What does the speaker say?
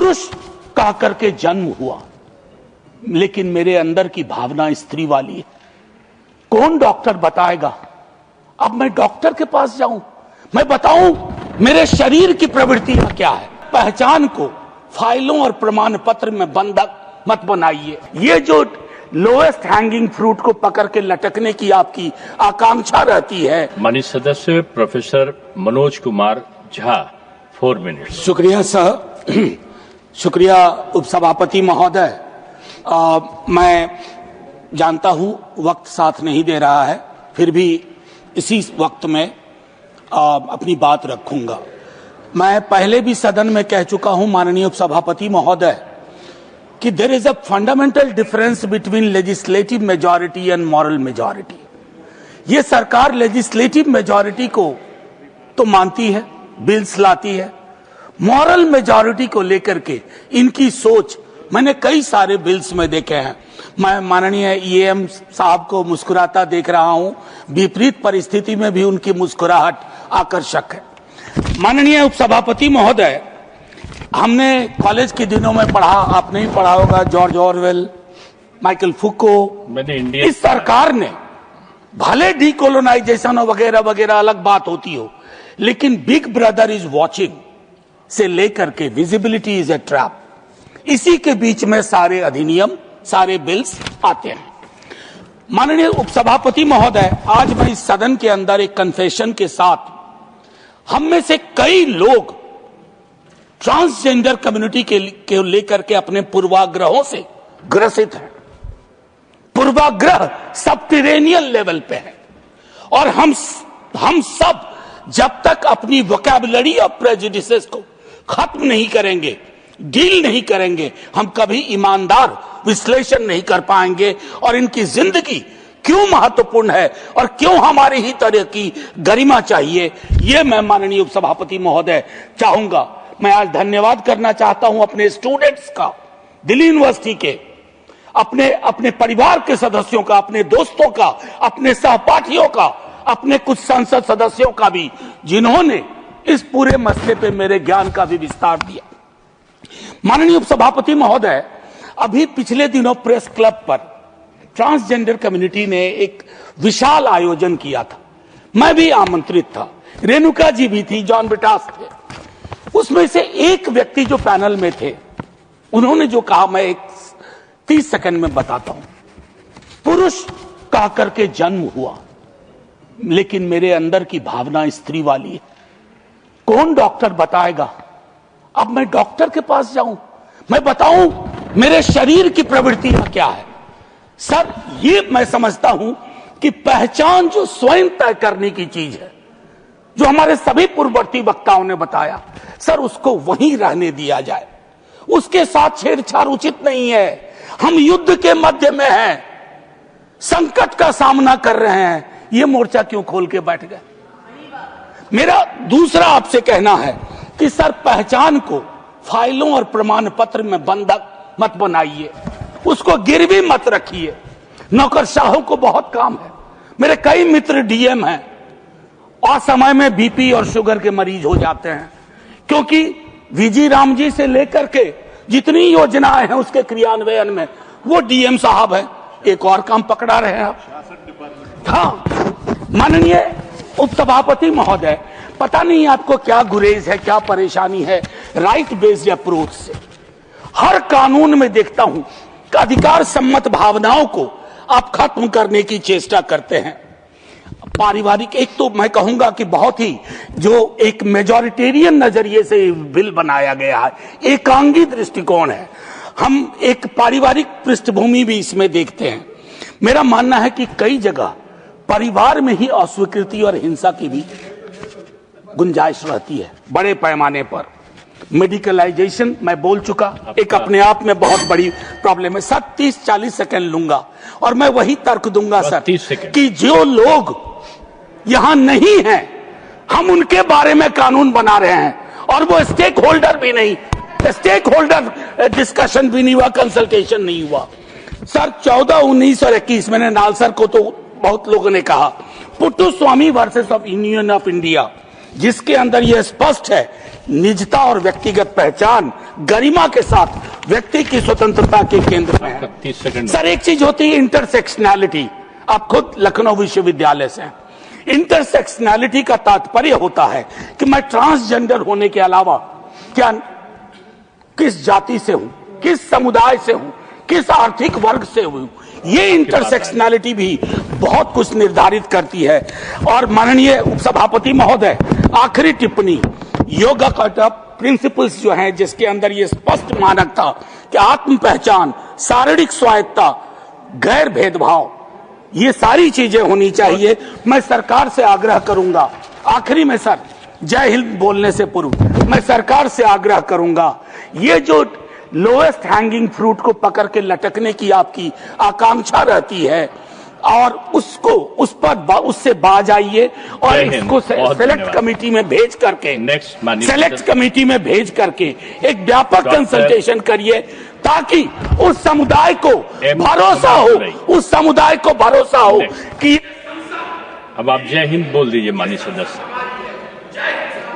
पुरुष कह करके जन्म हुआ, लेकिन मेरे अंदर की भावना स्त्री वाली है। कौन डॉक्टर बताएगा? अब मैं डॉक्टर के पास जाऊं, मैं बताऊं मेरे शरीर की प्रवृत्तियां क्या है? पहचान को फाइलों और प्रमाण पत्र में बंधक मत बनाइए। ये जो लोएस्ट हैंगिंग फ्रूट को पकड़ के लटकने की आपकी आकांक्षा रहती है। माननीय सदस्य प्रोफेसर मनोज कुमार झा, 4 मिनट। शुक्रिया सर, शुक्रिया उपसभापति महोदय। मैं जानता हूं वक्त साथ नहीं दे रहा है, फिर भी इसी वक्त में अपनी बात रखूंगा। मैं पहले भी सदन में कह चुका हूं माननीय उपसभापति महोदय कि there is a fundamental difference between legislative majority and moral majority. ये सरकार लेजिस्लेटिव मेजॉरिटी को तो मानती है, बिल्स लाती है, मॉरल मेजॉरिटी को लेकर के इनकी सोच मैंने कई सारे बिल्स में देखे हैं। मैं माननीय ईएम साहब को मुस्कुराता देख रहा हूं, विपरीत परिस्थिति में भी उनकी मुस्कुराहट आकर्षक है। माननीय उपसभापति महोदय, हमने कॉलेज के दिनों में पढ़ा, आपने भी पढ़ा होगा, जॉर्ज ऑरवेल, माइकल फुको। इस सरकार ने भले डीकोलोनाइजेशन वगैरह वगैरह अलग बात होती हो, लेकिन बिग ब्रदर इज वॉचिंग से लेकर के विजिबिलिटी इज ए ट्रैप, इसी के बीच में सारे अधिनियम, सारे बिल्स आते हैं। माननीय उपसभापति महोदय, आज मैं इस सदन के अंदर एक कन्फेशन के साथ, हम में से कई लोग ट्रांसजेंडर कम्युनिटी के लेकर के अपने पूर्वाग्रहों से ग्रसित हैं। पूर्वाग्रह सबटेरेनियन लेवल पे है, और हम सब जब तक अपनी वोकैबुलरी ऑफ प्रेजुडिसेस को खत्म नहीं करेंगे, डील नहीं करेंगे, हम कभी ईमानदार विश्लेषण नहीं कर पाएंगे और इनकी जिंदगी क्यों महत्वपूर्ण है और क्यों हमारी ही तरह की गरिमा चाहिए, ये मैं माननीय उपसभापति महोदय चाहूंगा। मैं आज धन्यवाद करना चाहता हूं अपने स्टूडेंट्स का, दिल्ली यूनिवर्सिटी के, अपने परिवार के सदस्यों का, अपने दोस्तों का, अपने सहपाठियों का, अपने कुछ संसद सदस्यों का भी, जिन्होंने इस पूरे मसले पे मेरे ज्ञान का भी विस्तार दिया। माननीय उपसभापति महोदय, अभी पिछले दिनों प्रेस क्लब पर ट्रांसजेंडर कम्युनिटी ने एक विशाल आयोजन किया था। मैं भी आमंत्रित था, रेणुका जी भी थी, जॉन बिटास थे। उसमें से एक व्यक्ति जो पैनल में थे, उन्होंने जो कहा, मैं एक 30 सेकंड में बताता हूं। पुरुष कह करके जन्म हुआ, लेकिन मेरे अंदर की भावना स्त्री वाली है। कौन डॉक्टर बताएगा? अब मैं डॉक्टर के पास जाऊं, मैं बताऊं मेरे शरीर की प्रवृत्तियां क्या है? सर, ये मैं समझता हूं कि पहचान जो स्वयं तय करने की चीज है, जो हमारे सभी पूर्ववर्ती वक्ताओं ने बताया, सर उसको वहीं रहने दिया जाए, उसके साथ छेड़छाड़ उचित नहीं है। हम युद्ध के मध्य में हैं, संकट का सामना कर रहे हैं, ये मोर्चा क्यों खोल के बैठ गए? मेरा दूसरा आपसे कहना है कि सर, पहचान को फाइलों और प्रमाण पत्र में बंधक मत बनाइए, उसको गिरवी मत रखिए। नौकरशाहों को बहुत काम है। मेरे कई मित्र डीएम हैं, असमय में बीपी और शुगर के मरीज हो जाते हैं, क्योंकि वीजी राम जी से लेकर के जितनी योजनाएं हैं उसके क्रियान्वयन में वो डीएम साहब हैं। एक और काम पकड़ा रहे हैं आप। हाँ, माननीय उपसभापति महोदय, पता नहीं आपको क्या गुरेज है, क्या परेशानी है राइट बेस्ड अप्रोच से। हर कानून में देखता हूं कि अधिकार सम्मत भावनाओं को आप खत्म करने की चेष्टा करते हैं। पारिवारिक, एक तो मैं कहूंगा कि बहुत ही जो एक मेजॉरिटेरियन नजरिए से बिल बनाया गया है, एकांगी दृष्टिकोण है। हम एक पारिवारिक पृष्ठभूमि भी इसमें देखते हैं। मेरा मानना है कि कई जगह परिवार में ही अस्वीकृति और हिंसा की भी गुंजाइश रहती है बड़े पैमाने पर। मेडिकलाइजेशन मैं बोल चुका, एक अपने आप में बहुत बड़ी प्रॉब्लम है। 30-40 सेकंड लूंगा और मैं वही तर्क दूंगा सर कि जो लोग यहां नहीं हैं, हम उनके बारे में कानून बना रहे हैं और वो स्टेक होल्डर भी नहीं, स्टेक होल्डर डिस्कशन भी नहीं हुआ, कंसल्टेशन नहीं हुआ। सर 14, 19 और 21 मैंने नालसर को तो बहुत लोगों ने कहा, Puttaswamy versus of Union of India, जिसके अंदर यह स्पष्ट है निजता और व्यक्तिगत पहचान गरिमा के साथ व्यक्ति की स्वतंत्रता के केंद्र में है। 30 सेकंड। सर, एक चीज होती है इंटरसेक्शनैलिटी। आप खुद लखनऊ विश्वविद्यालय से हैं। इंटरसेक्शनैलिटी का तात्पर्य होता है कि मैं ट्रांसजेंडर होने के अलावा क्या किस जाति से हूं, किस समुदाय से हूं, किस आर्थिक वर्ग से हूं। ये इंटरसेक्शनैलिटी भी बहुत कुछ निर्धारित करती है। और माननीय उपसभापति महोदय, आखिरी टिप्पणी, योगा का प्रिंसिपल्स जो हैं, जिसके अंदर ये स्पष्ट मानक था कि आत्म पहचान, शारीरिक स्वायत्ता, गैर भेदभाव, ये सारी चीजें होनी चाहिए। मैं सरकार से आग्रह करूंगा, आखिरी में सर, जय हिंद बोलने से पूर्व मैं सरकार से आग्रह करूंगा, ये जो लोएस्ट हैंगिंग फ्रूट को पकड़ के लटकने की आपकी आकांक्षा रहती है, और उसको उससे बाज आइए और इसको सेलेक्ट कमेटी में भेज करके सेलेक्ट कमेटी में भेज करके एक व्यापक कंसल्टेशन करिए, ताकि उस समुदाय को भरोसा हो, उस समुदाय को भरोसा हो कि। अब आप जय हिंद बोल दीजिए माननीय सदस्य।